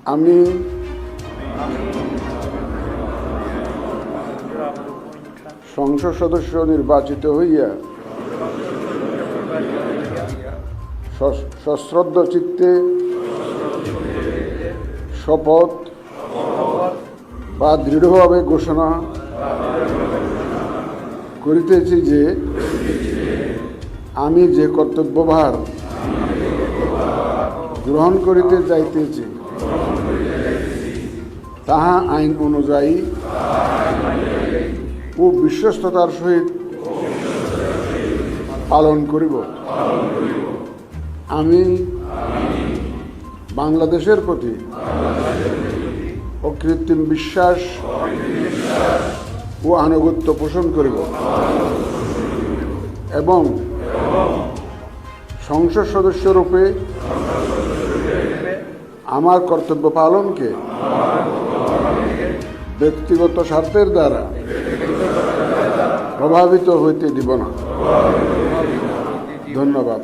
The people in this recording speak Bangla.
আমি সংসদ সদস্য নির্বাচিত হইয়া সশ্রদ্ধ চিত্তে শপথ বা দৃঢ়ভাবে ঘোষণা করিতেছি যে আমি যে কর্তব্যভার গ্রহণ করিতে যাইতেছি তাহা আইন অনুযায়ী ও বিশ্বস্ততার সহিত পালন করিব। আমি বাংলাদেশের প্রতি অকৃত্রিম বিশ্বাস ও আনুগত্য পোষণ করিব এবং সংসদ সদস্যরূপে আমার কর্তব্য পালনকে ব্যক্তিগত স্বার্থের দ্বারা প্রভাবিত হইতে দিব না। ধন্যবাদ।